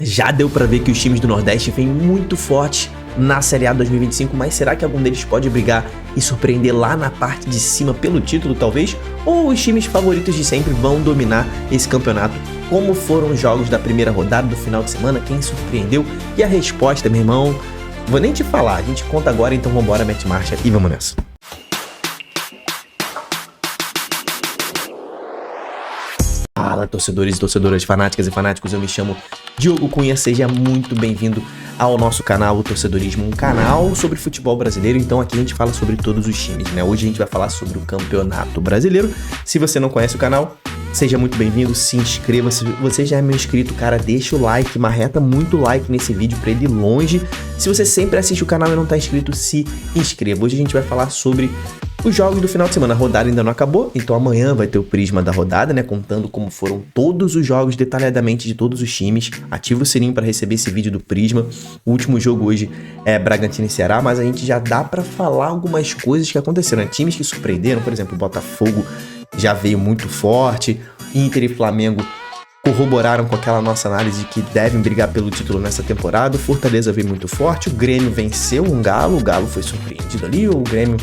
Já deu pra ver que os times do Nordeste vêm muito fortes na Série A 2025, mas será que algum deles pode brigar e surpreender lá na parte de cima pelo título, talvez? Ou os times favoritos de sempre vão dominar esse campeonato? Como foram os jogos da primeira rodada do final de semana? Quem surpreendeu? E a resposta, meu irmão, vou nem te falar, a gente conta agora, então vambora, mete marcha e vamos nessa. Fala, torcedores e torcedoras, fanáticas e fanáticos, eu me chamo Diogo Cunha, seja muito bem-vindo ao nosso canal, o Torcedorismo, um canal sobre futebol brasileiro. Então aqui a gente fala sobre todos os times, né? Hoje a gente vai falar sobre o Campeonato Brasileiro. Se você não conhece o canal, seja muito bem-vindo, se inscreva. Se você já é meu inscrito, cara, deixa o like, marreta muito like nesse vídeo pra ele ir longe. Se você sempre assiste o canal e não tá inscrito, se inscreva. Hoje a gente vai falar sobre os jogos do final de semana. A rodada ainda não acabou, então amanhã vai ter o prisma da rodada, né? Contando como foram todos os jogos detalhadamente de todos os times. Ativa o sininho para receber esse vídeo do prisma. O último jogo hoje é Bragantino e Ceará, mas a gente já dá para falar algumas coisas que aconteceram, né? Times que surpreenderam, por exemplo, o Botafogo já veio muito forte, Inter e Flamengo corroboraram com aquela nossa análise de que devem brigar pelo título nessa temporada. O Fortaleza veio muito forte, o Grêmio venceu o Galo foi surpreendido ali, o Grêmio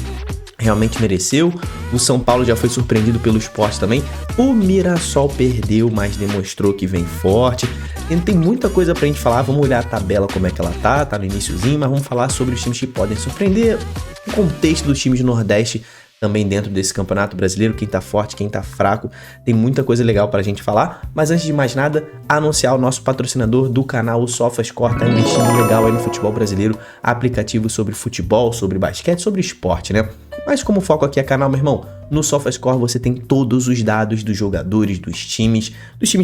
realmente mereceu. O São Paulo já foi surpreendido pelo Sport também. O Mirassol perdeu, mas demonstrou que vem forte. E tem muita coisa pra gente falar. Vamos olhar a tabela, como é que ela tá no iniciozinho, mas vamos falar sobre os times que podem surpreender, o contexto dos times do Nordeste também dentro desse Campeonato Brasileiro, quem tá forte, quem tá fraco. Tem muita coisa legal pra gente falar, mas antes de mais nada, anunciar o nosso patrocinador do canal, o SofaScore, tá investindo legal aí no futebol brasileiro, aplicativo sobre futebol, sobre basquete, sobre esporte, né? Mas como o foco aqui é canal, meu irmão, no SofaScore você tem todos os dados dos jogadores, dos times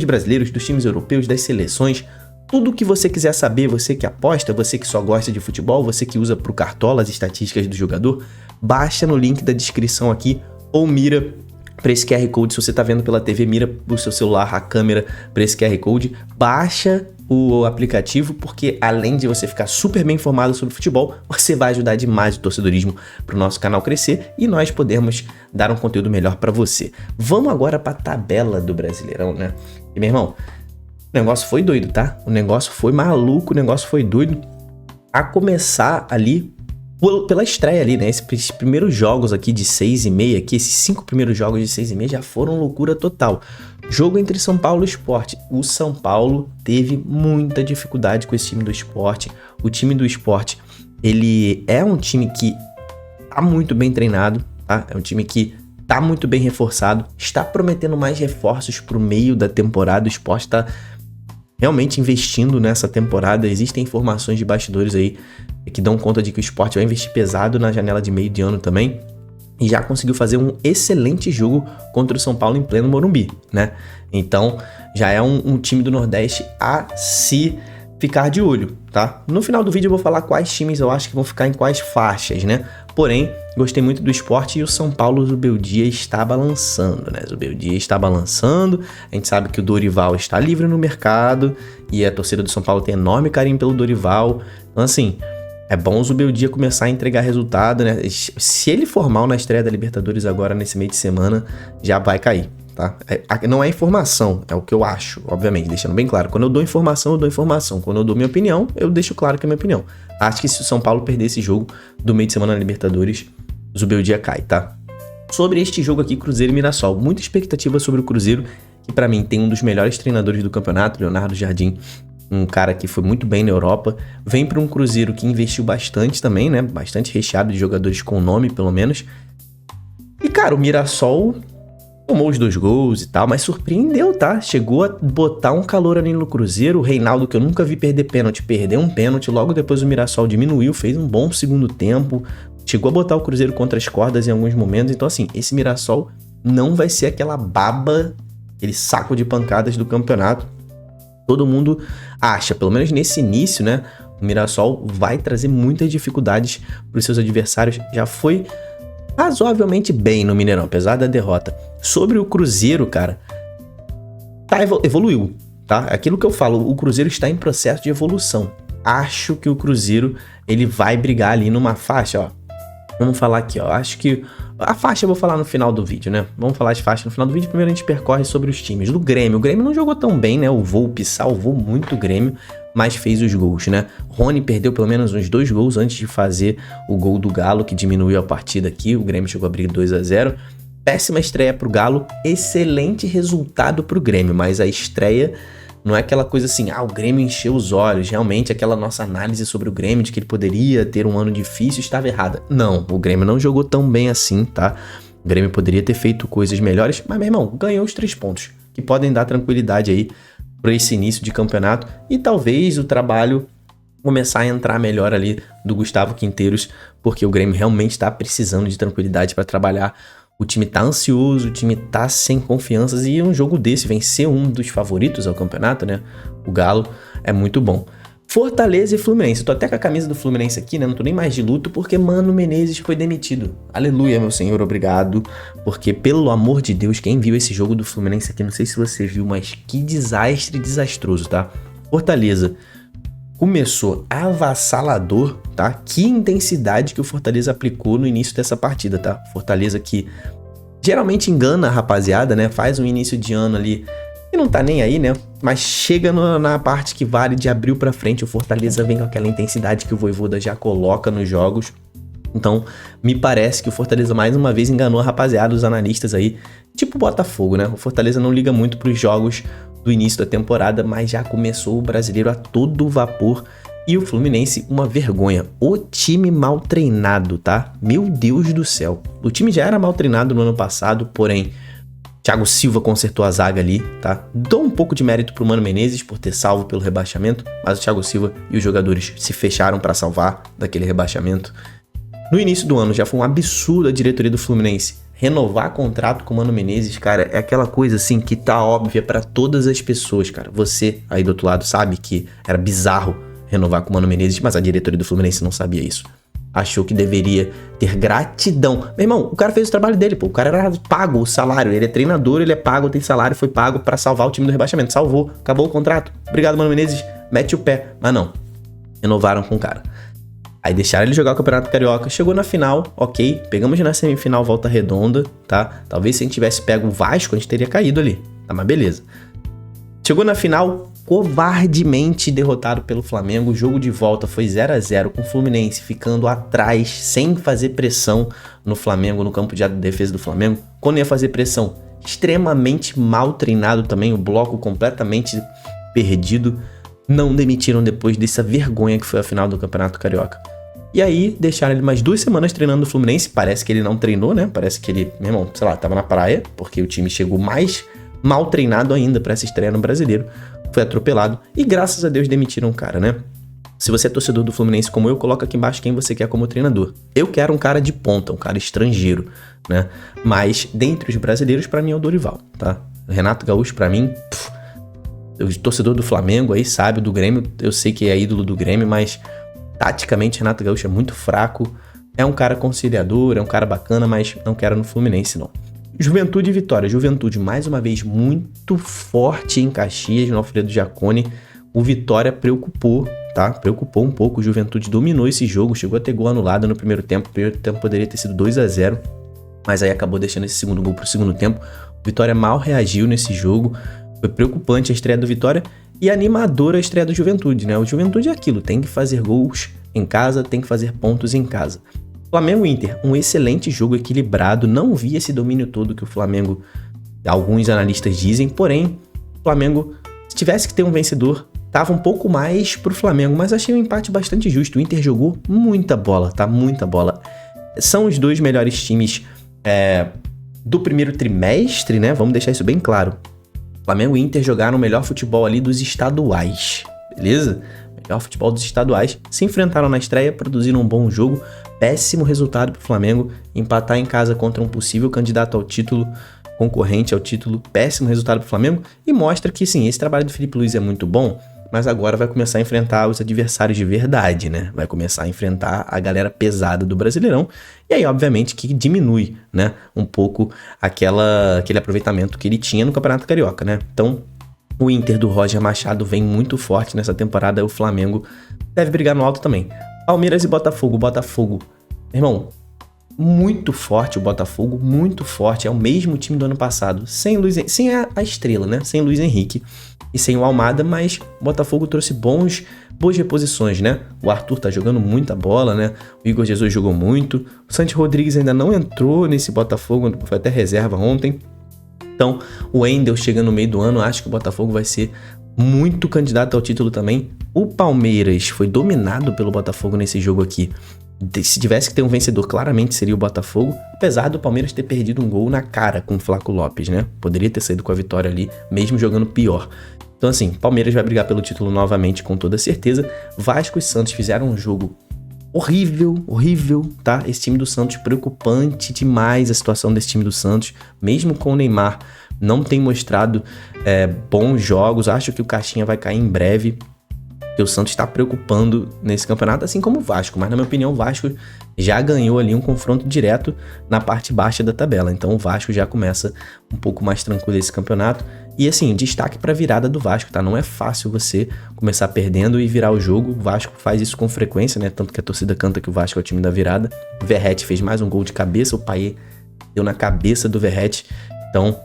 brasileiros, dos times europeus, das seleções, tudo o que você quiser saber, você que aposta, você que só gosta de futebol, você que usa pro Cartola as estatísticas do jogador, baixa no link da descrição aqui ou mira para esse QR Code. Se você tá vendo pela TV, mira pro seu celular a câmera para esse QR Code, baixa o aplicativo, porque além de você ficar super bem informado sobre futebol, você vai ajudar demais o torcedorismo pro nosso canal crescer e nós podermos dar um conteúdo melhor para você. Vamos agora pra tabela do Brasileirão, né? E meu irmão, o negócio foi doido, tá? O negócio foi maluco, o negócio foi doido. A começar ali pela estreia ali, né? Esses primeiros jogos aqui de 6h30, aqui, esses 5 primeiros jogos de 6h30 já foram loucura total. Jogo entre São Paulo e Sport. O São Paulo teve muita dificuldade com esse time do Sport. O time do Sport, ele é um time que tá muito bem treinado, tá? É um time que tá muito bem reforçado, está prometendo mais reforços pro meio da temporada. O Sport tá realmente investindo nessa temporada. Existem informações de bastidores aí que dão conta de que o Sport vai investir pesado na janela de meio de ano também, e já conseguiu fazer um excelente jogo contra o São Paulo em pleno Morumbi, né? Então já é um time do Nordeste a se ficar de olho, tá? No final do vídeo eu vou falar quais times eu acho que vão ficar em quais faixas, né? Porém, gostei muito do Sport e o São Paulo, o Zubeldia está balançando, né? O Zubeldia está balançando, a gente sabe que o Dorival está livre no mercado e a torcida do São Paulo tem enorme carinho pelo Dorival. Então assim, é bom o Zubeldia começar a entregar resultado, né? Se ele for mal na estreia da Libertadores agora nesse meio de semana, já vai cair, tá? Não é informação, é o que eu acho, obviamente, deixando bem claro. Quando eu dou informação, eu dou informação. Quando eu dou minha opinião, eu deixo claro que é minha opinião. Acho que se o São Paulo perder esse jogo do meio de semana na Libertadores, o Zubeldia cai, tá? Sobre este jogo aqui, Cruzeiro e Mirassol. Muita expectativa sobre o Cruzeiro, que pra mim tem um dos melhores treinadores do campeonato, Leonardo Jardim. Um cara que foi muito bem na Europa, vem para um Cruzeiro que investiu bastante também, né? Bastante recheado de jogadores com nome, pelo menos. E, cara, o Mirassol tomou os 2 gols e tal, mas surpreendeu, tá? Chegou a botar um calor ali no Cruzeiro. O Reinaldo, que eu nunca vi perder pênalti, perdeu um pênalti. Logo depois o Mirassol diminuiu, fez um bom segundo tempo. Chegou a botar o Cruzeiro contra as cordas em alguns momentos. Então, assim, esse Mirassol não vai ser aquela baba, aquele saco de pancadas do campeonato. Todo mundo acha, pelo menos nesse início, né? O Mirassol vai trazer muitas dificuldades para os seus adversários. Já foi razoavelmente bem no Mineirão, apesar da derrota. Sobre o Cruzeiro, cara, evoluiu, tá? Aquilo que eu falo, o Cruzeiro está em processo de evolução. Acho que o Cruzeiro, ele vai brigar ali numa faixa, ó. Vamos falar aqui, ó. Acho que a faixa eu vou falar no final do vídeo, né? Vamos falar de faixa no final do vídeo. Primeiro a gente percorre sobre os times. Do Grêmio. O Grêmio não jogou tão bem, né? O Volpi salvou muito o Grêmio. mas fez os gols, né? Rony perdeu pelo menos uns 2 gols antes de fazer o gol do Galo, que diminuiu a partida aqui. O Grêmio chegou a abrir 2-0. Péssima estreia pro Galo, excelente resultado pro Grêmio, mas a estreia não é aquela coisa assim, o Grêmio encheu os olhos. Realmente aquela nossa análise sobre o Grêmio, de que ele poderia ter um ano difícil, estava errada. Não, o Grêmio não jogou tão bem assim, tá? O Grêmio poderia ter feito coisas melhores, mas, meu irmão, ganhou os 3 pontos, que podem dar tranquilidade aí para esse início de campeonato e talvez o trabalho começar a entrar melhor ali do Gustavo Quinteiros, porque o Grêmio realmente está precisando de tranquilidade para trabalhar. O time tá ansioso, o time tá sem confianças e um jogo desse, vencer um dos favoritos ao campeonato, né? O Galo é muito bom. Fortaleza e Fluminense. Eu tô até com a camisa do Fluminense aqui, né? Não tô nem mais de luto porque Mano Menezes foi demitido. Aleluia, meu senhor, obrigado. Porque, pelo amor de Deus, quem viu esse jogo do Fluminense aqui, não sei se você viu, mas que desastre desastroso, tá? Fortaleza começou avassalador, tá? Que intensidade que o Fortaleza aplicou no início dessa partida, tá? Fortaleza que geralmente engana a rapaziada, né? Faz um início de ano ali e não tá nem aí, né? Mas chega na parte que vale de abril pra frente, o Fortaleza vem com aquela intensidade que o Vojvoda já coloca nos jogos. Então, me parece que o Fortaleza mais uma vez enganou a rapaziada, os analistas aí, tipo o Botafogo, né? O Fortaleza não liga muito pros jogos do início da temporada, mas já começou o Brasileiro a todo vapor. E o Fluminense, uma vergonha. O time mal treinado, tá? Meu Deus do céu. O time já era mal treinado no ano passado, porém, Thiago Silva consertou a zaga ali, tá? Dou um pouco de mérito pro Mano Menezes por ter salvo pelo rebaixamento, mas o Thiago Silva e os jogadores se fecharam para salvar daquele rebaixamento. No início do ano já foi um absurdo a diretoria do Fluminense renovar contrato com o Mano Menezes, cara, é aquela coisa assim que tá óbvia pra todas as pessoas, cara. Você aí do outro lado sabe que era bizarro renovar com o Mano Menezes, mas a diretoria do Fluminense não sabia isso. Achou que deveria ter gratidão. Meu irmão, o cara fez o trabalho dele, pô. O cara era pago, o salário. Ele é treinador, ele é pago, tem salário, foi pago pra salvar o time do rebaixamento. Salvou, acabou o contrato. Obrigado, Mano Menezes, mete o pé. Mas não, renovaram com o cara. Aí deixaram ele jogar o Campeonato Carioca. Chegou na final, ok. Pegamos na semifinal, volta redonda, tá? Talvez se a gente tivesse pego o Vasco, a gente teria caído ali. Tá, mas beleza. Chegou na final, covardemente derrotado pelo Flamengo. O jogo de volta foi 0-0, com o Fluminense ficando atrás, sem fazer pressão no Flamengo, no campo de defesa do Flamengo. Quando ia fazer pressão, extremamente mal treinado também. O bloco completamente perdido. Não demitiram depois dessa vergonha que foi a final do Campeonato Carioca. E aí, deixaram ele mais 2 semanas treinando no Fluminense. Parece que ele não treinou, né? Parece que ele, meu irmão, sei lá, tava na praia, porque o time chegou mais mal treinado ainda pra essa estreia no Brasileiro. Foi atropelado e, graças a Deus, demitiram o cara, né? Se você é torcedor do Fluminense como eu, coloca aqui embaixo quem você quer como treinador. Eu quero um cara de ponta, um cara estrangeiro, né? Mas, dentre os brasileiros, pra mim é o Dorival, tá? O Renato Gaúcho, pra mim... O torcedor do Flamengo aí sabe, do Grêmio, eu sei que é ídolo do Grêmio, mas taticamente Renato Gaúcho é muito fraco. É um cara conciliador, é um cara bacana, mas não quero no Fluminense, não. Juventude e Vitória. Juventude, mais uma vez, muito forte em Caxias, no Alfredo Jaconi. O Vitória preocupou, tá? Preocupou um pouco. O Juventude dominou esse jogo, chegou a ter gol anulado no primeiro tempo. O primeiro tempo poderia ter sido 2-0, mas aí acabou deixando esse segundo gol pro segundo tempo. O Vitória mal reagiu nesse jogo. Foi preocupante a estreia do Vitória e animadora a estreia do Juventude, né? O Juventude é aquilo, tem que fazer gols em casa, tem que fazer pontos em casa. Flamengo e Inter, um excelente jogo equilibrado, não vi esse domínio todo que o Flamengo, alguns analistas dizem, porém, o Flamengo, se tivesse que ter um vencedor, tava um pouco mais pro Flamengo, mas achei um empate bastante justo. O Inter jogou muita bola, tá? Muita bola. São os 2 melhores times do primeiro trimestre, né? Vamos deixar isso bem claro. Flamengo e Inter jogaram o melhor futebol ali dos estaduais, beleza? Melhor futebol dos estaduais. Se enfrentaram na estreia, produziram um bom jogo. Péssimo resultado pro Flamengo. Empatar em casa contra um possível candidato ao título, concorrente ao título. Péssimo resultado pro Flamengo. E mostra que, sim, esse trabalho do Felipe Luiz é muito bom, mas agora vai começar a enfrentar os adversários de verdade, né? Vai começar a enfrentar a galera pesada do Brasileirão. E aí, obviamente, que diminui, né, um pouco aquele aproveitamento que ele tinha no Campeonato Carioca, né? Então, o Inter do Roger Machado vem muito forte nessa temporada. E o Flamengo deve brigar no alto também. Palmeiras e Botafogo. Botafogo, meu irmão, muito forte o Botafogo, muito forte. É o mesmo time do ano passado, sem a estrela, né? Sem Luiz Henrique. e sem o Almada, mas o Botafogo trouxe boas reposições, né? O Arthur tá jogando muita bola, né? O Igor Jesus jogou muito. O Santi Rodrigues ainda não entrou nesse Botafogo, foi até reserva ontem. Então, o Wendel chega no meio do ano, acho que o Botafogo vai ser muito candidato ao título também. O Palmeiras foi dominado pelo Botafogo nesse jogo aqui. Se tivesse que ter um vencedor, claramente seria o Botafogo, apesar do Palmeiras ter perdido um gol na cara com o Flaco Lopes, né? Poderia ter saído com a vitória ali, mesmo jogando pior. Então assim, Palmeiras vai brigar pelo título novamente com toda certeza. Vasco e Santos fizeram um jogo horrível, tá? Esse time do Santos, preocupante demais a situação desse time do Santos, mesmo com o Neymar, não tem mostrado bons jogos. Acho que o Caixinha vai cair em breve, que o Santos está preocupando nesse campeonato, assim como o Vasco, mas na minha opinião o Vasco já ganhou ali um confronto direto na parte baixa da tabela, então o Vasco já começa um pouco mais tranquilo esse campeonato. E assim, destaque para a virada do Vasco, tá? Não é fácil você começar perdendo e virar o jogo. O Vasco faz isso com frequência, né? Tanto que a torcida canta que o Vasco é o time da virada. O Verratti fez mais um gol de cabeça, o Payet deu na cabeça do Verratti. Então,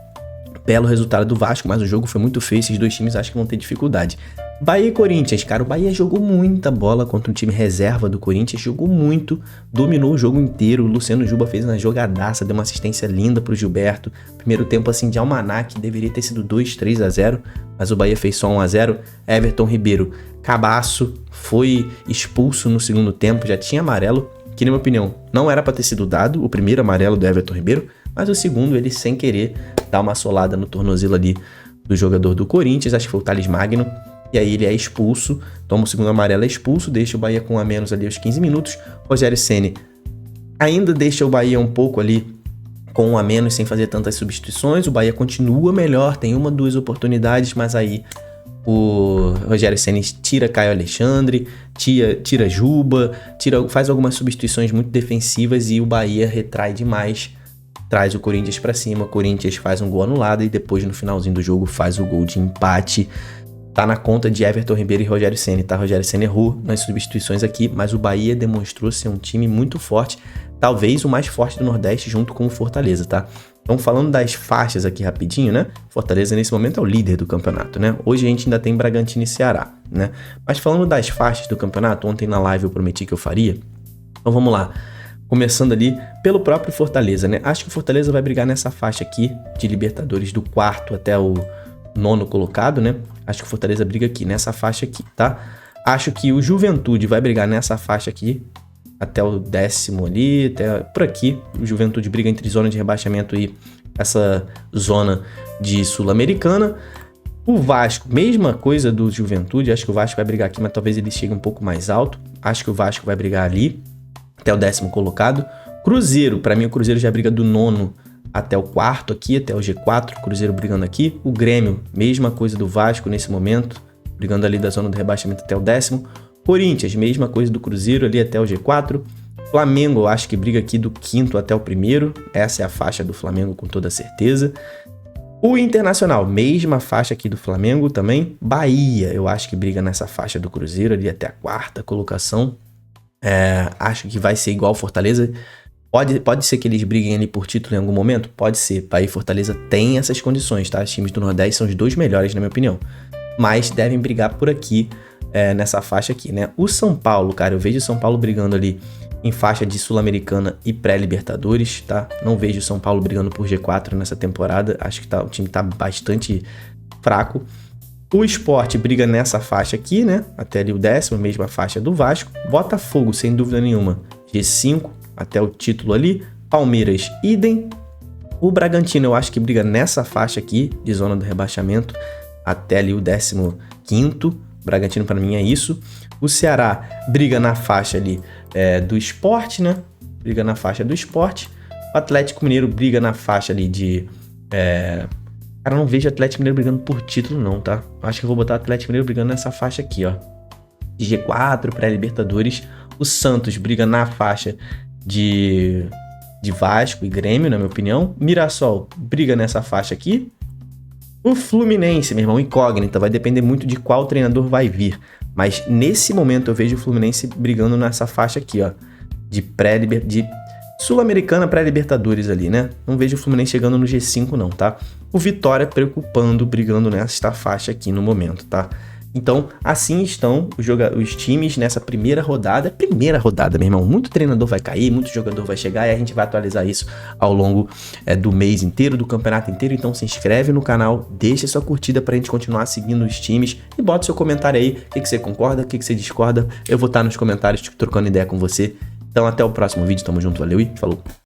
belo resultado do Vasco, mas o jogo foi muito feio. Esses dois times acho que vão ter dificuldade. Bahia e Corinthians, cara, o Bahia jogou muita bola contra um time reserva do Corinthians, jogou muito, dominou o jogo inteiro. O Luciano Juba fez uma jogadaça, deu uma assistência linda pro Gilberto. Primeiro tempo assim de almanaque, deveria ter sido 2-3-0, mas o Bahia fez só 1-0. Everton Ribeiro, cabaço, foi expulso no segundo tempo, já tinha amarelo, que na minha opinião não era pra ter sido dado, o primeiro amarelo do Everton Ribeiro, mas o segundo ele sem querer dá uma solada no tornozelo ali do jogador do Corinthians, acho que foi o Thales Magno. E aí ele é expulso, toma o segundo amarelo, é expulso, deixa o Bahia com um a menos ali aos 15 minutos. Rogério Ceni ainda deixa o Bahia um pouco ali com um a menos, sem fazer tantas substituições. O Bahia continua melhor, tem 1-2 oportunidades, mas aí o Rogério Ceni tira Caio Alexandre, tira Juba, faz algumas substituições muito defensivas e o Bahia retrai demais, traz o Corinthians pra cima. O Corinthians faz um gol anulado e depois no finalzinho do jogo faz o gol de empate. Tá na conta de Everton Ribeiro e Rogério Ceni, tá? Rogério Ceni errou nas substituições aqui, mas o Bahia demonstrou ser um time muito forte, talvez o mais forte do Nordeste junto com o Fortaleza, tá? Então falando das faixas aqui rapidinho, né? Fortaleza nesse momento é o líder do campeonato, né? Hoje a gente ainda tem Bragantino e Ceará, né? Mas falando das faixas do campeonato, ontem na live eu prometi que eu faria, então vamos lá. Começando ali pelo próprio Fortaleza, né? Acho que o Fortaleza vai brigar nessa faixa aqui de Libertadores do 4º até o 9º colocado, né? Acho que o Fortaleza briga aqui, nessa faixa aqui, tá? Acho que o Juventude vai brigar nessa faixa aqui, até o 10º ali, até por aqui. O Juventude briga entre zona de rebaixamento e essa zona de Sul-Americana. O Vasco, mesma coisa do Juventude, acho que o Vasco vai brigar aqui, mas talvez ele chegue um pouco mais alto. Acho que o Vasco vai brigar ali, até o 10º colocado. Cruzeiro, pra mim o Cruzeiro já briga do 9º até o 4º aqui, até o G4, Cruzeiro brigando aqui. O Grêmio, mesma coisa do Vasco nesse momento, brigando ali da zona do rebaixamento até o 10º. Corinthians, mesma coisa do Cruzeiro ali até o G4. Flamengo, eu acho que briga aqui do 5º até o 1º. Essa é a faixa do Flamengo com toda certeza. O Internacional, mesma faixa aqui do Flamengo também. Bahia, eu acho que briga nessa faixa do Cruzeiro ali até a 4ª colocação. Acho que vai ser igual Fortaleza. Pode ser que eles briguem ali por título em algum momento? Pode ser. Bahia e Fortaleza têm essas condições, tá? Os times do Nordeste são os dois melhores, na minha opinião. Mas devem brigar por aqui, nessa faixa aqui, né? O São Paulo, cara, eu vejo o São Paulo brigando ali em faixa de Sul-Americana e pré-Libertadores, tá? Não vejo o São Paulo brigando por G4 nessa temporada. Acho que o time tá bastante fraco. O Sport briga nessa faixa aqui, né? Até ali o 10º, mesma faixa do Vasco. Botafogo, sem dúvida nenhuma, G5. Até o título ali. Palmeiras, idem. O Bragantino eu acho que briga nessa faixa aqui de zona do rebaixamento até ali o 15º. Bragantino para mim é isso. O Ceará briga na faixa ali do Sport, né? Briga na faixa do Sport. O Atlético Mineiro briga na faixa ali de... Cara, não vejo o Atlético Mineiro brigando por título não, tá? Acho que eu vou botar o Atlético Mineiro brigando nessa faixa aqui, ó. De G4, pré-Libertadores. O Santos briga na faixa de Vasco e Grêmio, na minha opinião. Mirassol briga nessa faixa aqui. O Fluminense, meu irmão, incógnita, vai depender muito de qual treinador vai vir. Mas nesse momento eu vejo o Fluminense brigando nessa faixa aqui, ó, de Sul-Americana pré-Libertadores ali, né? Não vejo o Fluminense chegando no G5 não, tá? O Vitória preocupando, brigando nessa faixa aqui no momento, tá? Então, assim estão os times nessa primeira rodada. Primeira rodada, meu irmão. Muito treinador vai cair, muito jogador vai chegar e a gente vai atualizar isso ao longo do mês inteiro, do campeonato inteiro. Então, se inscreve no canal, deixa sua curtida pra gente continuar seguindo os times e bota seu comentário aí. O que você concorda, o que você discorda. Eu vou estar nos comentários trocando ideia com você. Então, até o próximo vídeo. Tamo junto, valeu e falou!